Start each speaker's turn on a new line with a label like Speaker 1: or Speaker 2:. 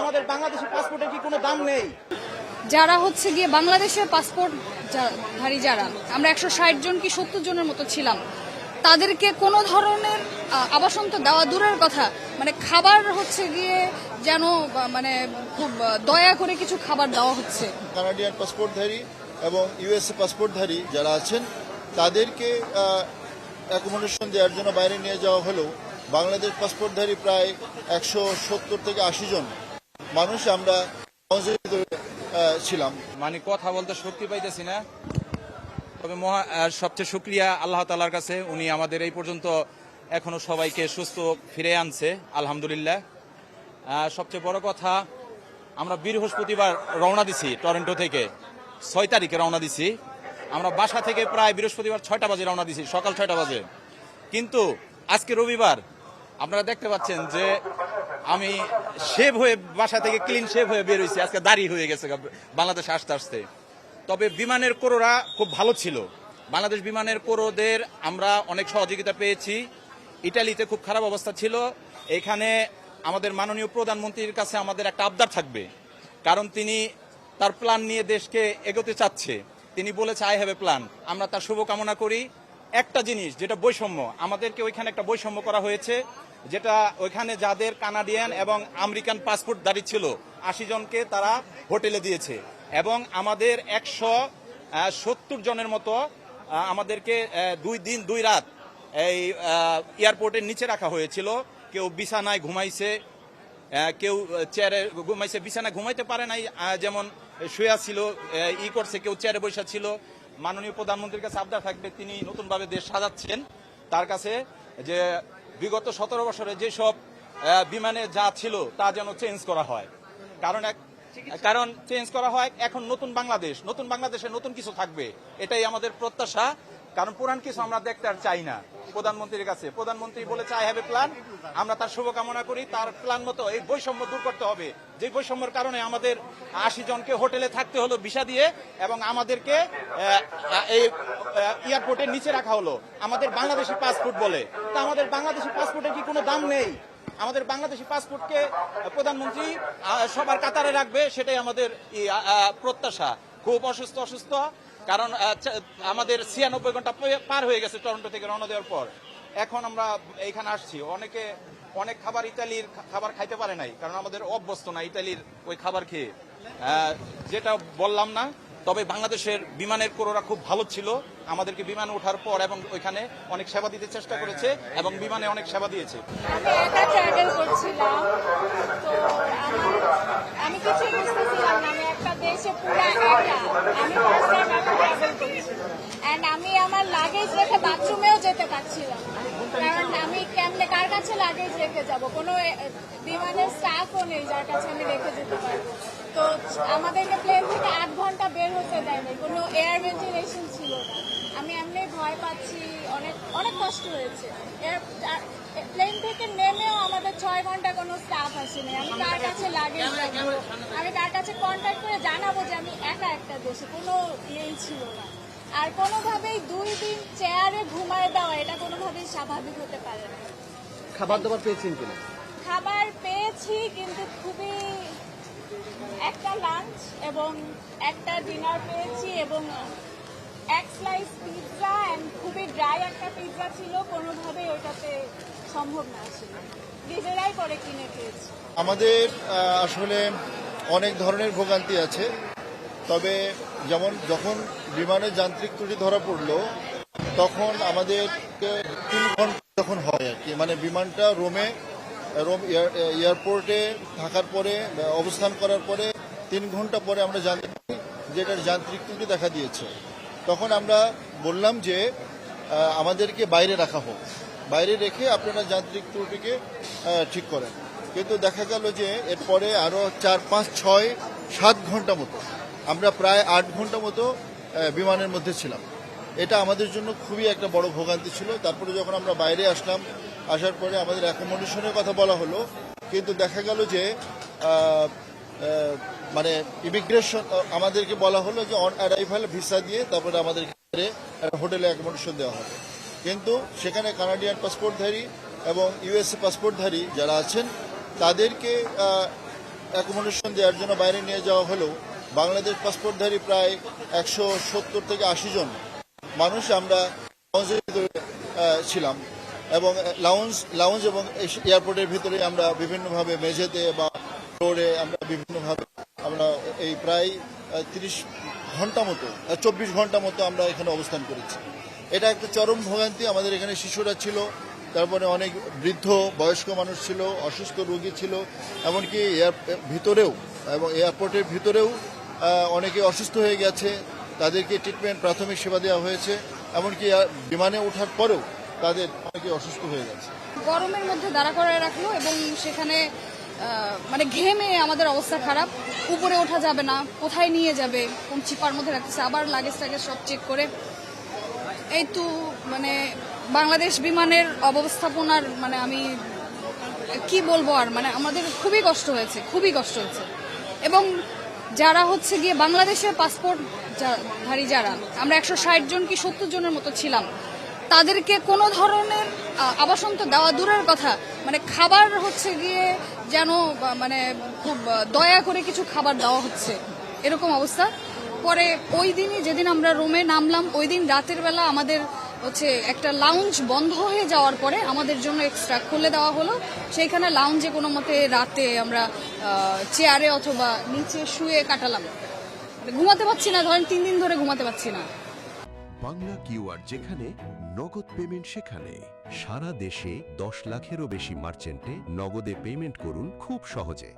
Speaker 1: আমাদের বাংলাদেশি পাসপোর্টের কি কোনো দাম নেই?
Speaker 2: যারা হচ্ছে গিয়ে বাংলাদেশের পাসপোর্ট ধারী যারা আমরা 160 জন কি 70 জনের মতো ছিলাম, তাদেরকে কোনো ধরনের আবাসন তো দেওয়া দূরের কথা, মানে খাবার হচ্ছে গিয়ে যেন মানে খুব দয়া করে কিছু খাবার দেওয়া হচ্ছে।
Speaker 3: কানাডিয়ান পাসপোর্টধারী এবং ইউএসএ পাসপোর্টধারী যারা আছেন তাদেরকে অ্যাকোমোডেশন দেওয়ার জন্য বাইরে নিয়ে যাওয়া হলেও বাংলাদেশ পাসপোর্টধারী প্রায় 170 থেকে 80 জন মানুষ আমরা ছিলাম।
Speaker 4: মানে কথা বলতে শক্তি পাইতেছি না, তবে সবচেয়ে শুকরিয়া আল্লাহ তাআলার কাছে, উনি আমাদের এই পর্যন্ত এখনো সবাইকে সুস্থ ফিরে আনছে আলহামদুলিল্লাহ। সবচেয়ে বড় কথা, আমরা বৃহস্পতিবার রওনা দিছি টরন্টো থেকে, 6 তারিখে রওনা দিছি। আমরা বাসা থেকে প্রায় বৃহস্পতিবার 6টা বাজে রওনা দিছি, সকাল 6টা বাজে। কিন্তু আজকে রবিবার, আপনারা দেখতে পাচ্ছেন যে আমি শেভ হয়ে বাসা থেকে ক্লিন শেভ হয়ে বের হয়েছি, আজকে দাড়ি হয়ে গেছে বাংলাদেশে আসতে আসতে। তবে বিমানের ক্রুরা খুব ভালো ছিল, বাংলাদেশ বিমানের ক্রুদের আমরা অনেক সহযোগিতা পেয়েছি। ইটালিতে খুব খারাপ অবস্থা ছিল, এখানে আমাদের মাননীয় প্রধানমন্ত্রীর কাছে আমাদের একটা আবদার থাকবে, কারণ তিনি তার প্ল্যান নিয়ে দেশকে এগোতে চাচ্ছে। তিনি বলেছে আই হ্যাভ এ প্ল্যান, আমরা তার শুভকামনা করি। একটা জিনিস যেটা বৈষম্য, আমাদেরকে ওইখানে একটা বৈষম্য করা হয়েছে, যেটা ওইখানে যাদের কানাডিয়ান এবং আমেরিকান পাসপোর্ট দাঁড়িয়ে ছিল 80 জনকে তারা হোটেলে দিয়েছে, এবং আমাদের 170 জনের মতো আমাদেরকে 2 দিন 2 রাত এই এয়ারপোর্টের নিচে রাখা হয়েছিল। কেউ বিছানায় ঘুমাইছে, কেউ চেয়ারে ঘুমাইছে, বিছানায় ঘুমাইতে পারে নাই, যেমন শুয়ে ছিল করছে, কেউ চেয়ারে বসে ছিল। মাননীয় প্রধানমন্ত্রীর কাছে আবদার থাকবে, তিনি নতুনভাবে দেশ সাজাচ্ছেন, তার কাছে যে বিগত 17 বছরে যেসব বিমানে যা ছিল তা যেন চেঞ্জ করা হয়, কারণ চেঞ্জ করা হয়। এখন নতুন বাংলাদেশে নতুন কিছু থাকবে, এটাই আমাদের প্রত্যাশা। কারণ পুরান কিছু আমরা দেখতে আর চাই না। প্রধানমন্ত্রীর কাছে প্রধানমন্ত্রী বলেছে আই হ্যাভ এ প্ল্যান, আমরা তার শুভকামনা করি। তার প্ল্যান মতো এই বৈষম্য দূর করতে হবে, যে বৈষম্যের কারণে আমাদের 80 জনকে হোটেলে থাকতে হলো ভিসা দিয়ে, এবং আমাদেরকে এই এয়ারপোর্টের নিচে রাখা হলো আমাদের বাংলাদেশি পাসপোর্ট বলে। তা আমাদের বাংলাদেশি পাসপোর্টের কি কোনো দাম নেই? আমাদের বাংলাদেশি পাসপোর্টকে প্রধানমন্ত্রী সবার কাতারে রাখবে, সেটাই আমাদের প্রত্যাশা। খুব অসুস্থ, কারণ আমাদের 96 ঘন্টা পার হয়ে গেছে টরন্টো থেকে রওনা দেওয়ার পর। এখন আমরা এইখানে আসছি, অনেক খাবার ইতালির খাবার খাইতে পারে নাই, কারণ আমাদের অভ্যস্ত না ইতালির ওই খাবার খেয়ে। যেটা বললাম না, তবে বাংলাদেশের বিমানের ক্রুরা খুব ভালো ছিল, আমাদেরকে বিমানে ওঠার পর এবং ওইখানে অনেক সেবা দিতে চেষ্টা করেছে, এবং বিমানে অনেক সেবা দিয়েছে।
Speaker 2: আমি একা ট্রাভেল করছিলাম, তো আমি কিছু বুঝতেছিলাম না, আমি একটা দেশে পুরো একা, আমি ফার্স্ট টাইম একা ট্রাভেল করছি, এন্ড আমি আমার লাগেজ রেখে বাথরুমেও যেতে পারছিলাম, কারণ আমি কেমনে কার কাছে লাগেজ রেখে যাব, কোনো বিমানের স্টাফও নেই যার কাছে আমি রেখে যেতে পারবো। তো আমাদেরকে প্লেন থেকে 8 ঘন্টা বের হতে দেয়নি, কোনো এয়ার ভেন্টিলেশন ছিল না, আমি এমনি ভয় পাচ্ছি, অনেক কষ্ট হয়েছে। প্লেন থেকে নেমেও আমাদের 6 ঘন্টা কোনো স্টাফ আসেনি। আমি কার কাছে লাগেজ রাখবো, আমি কার কাছে কন্ট্যাক্ট করে জানাবো যে আমি একা একটা দেশে, কোনো ইয়েই ছিল না। আর কোনোভাবেই 2 দিন চেয়ারে ঘুমায় দেওয়া, এটা কোনোভাবেই স্বাভাবিক হতে পারে না।
Speaker 1: খাবার দাবার পেয়েছেন কিনা?
Speaker 2: খাবার পেয়েছি, কিন্তু খুবই একটা লাঞ্চ এবং একটা ডিনার পেয়েছি, এবং 1 স্লাইস পিৎজা এন্ড খুবই ড্রাই একটা পিৎজা ছিল, কোনোভাবেই ওইটাতে সম্ভব না ছিল, নিজেরাই করে কিনে খেয়েছি।
Speaker 3: আমাদের আসলে অনেক ধরনের ভোগান্তি আছে, তবে যেমন যখন বিমানের যান্ত্রিক ত্রুটি ধরা পড়লো, তখন আমাদের 3 ঘন্টা যখন হয় আর কি, মানে বিমানটা রোম এয়ারপোর্টে থাকার পরে অবস্থান করার পরে 3 ঘন্টা পরে আমরা জানতে পারি যে এটার যান্ত্রিক ত্রুটি দেখা দিয়েছে। তখন আমরা বললাম যে আমাদেরকে বাইরে রাখা হোক, বাইরে রেখে আপনারা যান্ত্রিক ত্রুটিকে ঠিক করেন। কিন্তু দেখা গেল যে এরপরে আরও 4, 5, 6, 7 ঘন্টা মতো, আমরা প্রায় 8 ঘন্টা মতো বিমানের মধ্যে ছিলাম। এটা আমাদের জন্য খুবই একটা বড় ভোগান্তি ছিল। তারপরে যখন আমরা বাইরে আসলাম, আসার পরে আমাদের অ্যাকোমোডেশনের কথা বলা হলো, কিন্তু দেখা গেল যে মানে ইমিগ্রেশন আমাদেরকে বলা হলো যে অন অ্যারাইভাল ভিসা দিয়ে তারপরে আমাদেরকে হোটেলে অ্যাকোমোডেশন দেওয়া হবে। কিন্তু সেখানে কানাডিয়ান পাসপোর্টধারী এবং ইউএসএ পাসপোর্টধারী যারা আছেন তাদেরকে অ্যাকোমোডেশন দেওয়ার জন্য বাইরে নিয়ে যাওয়া হলেও বাংলাদেশ পাসপোর্টধারী প্রায় 170 থেকে 80 জন মানুষ আমরা লাউঞ্জের ভিতরে ছিলাম এবং লাউঞ্জ এবং এয়ারপোর্টের ভিতরে আমরা বিভিন্নভাবে মেঝেতে বা ফ্লোরে আমরা বিভিন্নভাবে আমরা এই প্রায় 30 ঘন্টা মতো 24 ঘন্টা মতো আমরা এখানে অবস্থান করেছি। এটা একটা চরম ভোগান্তি। আমাদের এখানে শিশুরা ছিল, তারপরে অনেক বৃদ্ধ বয়স্ক মানুষ ছিল, অসুস্থ রোগী ছিল, এমনকি ভিতরেও এবং এয়ারপোর্টের ভিতরেও অনেকে অসুস্থ হয়ে গেছে, তাদেরকে ট্রিটমেন্ট প্রাথমিক সেবা দেওয়া হয়েছে, এমনকি বিমানে ওঠার পরেও তাদের অনেকে অসুস্থ হয়ে গেছে।
Speaker 5: গরমের মধ্যে দাঁড়া করায় রাখলো এবং সেখানে মানে ঘেমে আমাদের অবস্থা খারাপ। উপরে ওঠা যাবে না, কোথায় নিয়ে যাবে, কোন চিপার মধ্যে রাখতেছে, আবার লাগেজ টাগেজ সব চেক করে। এই তো মানে বাংলাদেশ বিমানের অব্যবস্থাপনার মানে আমি কি বলবো আর, মানে আমাদের খুবই কষ্ট হয়েছে, খুবই কষ্ট হয়েছে। এবং যারা হচ্ছে গিয়ে বাংলাদেশের পাসপোর্ট ধারী যারা, আমরা 160 জন কি 70 জনের মতো ছিলাম, তাদেরকে কোনো ধরনের আবাসন তো দেওয়া দূরের কথা, মানে খাবার হচ্ছে গিয়ে যেন মানে খুব দয়া করে কিছু খাবার দেওয়া হচ্ছে, এরকম অবস্থা। পরে ওই দিনই যেদিন আমরা রোমে নামলাম, ওই দিন রাতের বেলা আমাদের হচ্ছে একটা লাউঞ্জ বন্ধ হয়ে যাওয়ার পরে আমাদের জন্য এক্সট্রা খুলে দেওয়া হলো। সেইখানে লাউঞ্জে কোনো মতে রাতে আমরা চেয়ারে অথবা নিচে শুয়ে কাটালাম। ঘুমাতে পারছি না, ধরেন 3 দিন ধরে ঘুমাতে পারছি না।
Speaker 6: বাংলা কিউআর যেখানে নগদ পেমেন্ট সেখানে। সারা দেশে 10 লাখেরও বেশি মার্চেন্টে নগদে পেমেন্ট করুন খুব সহজে।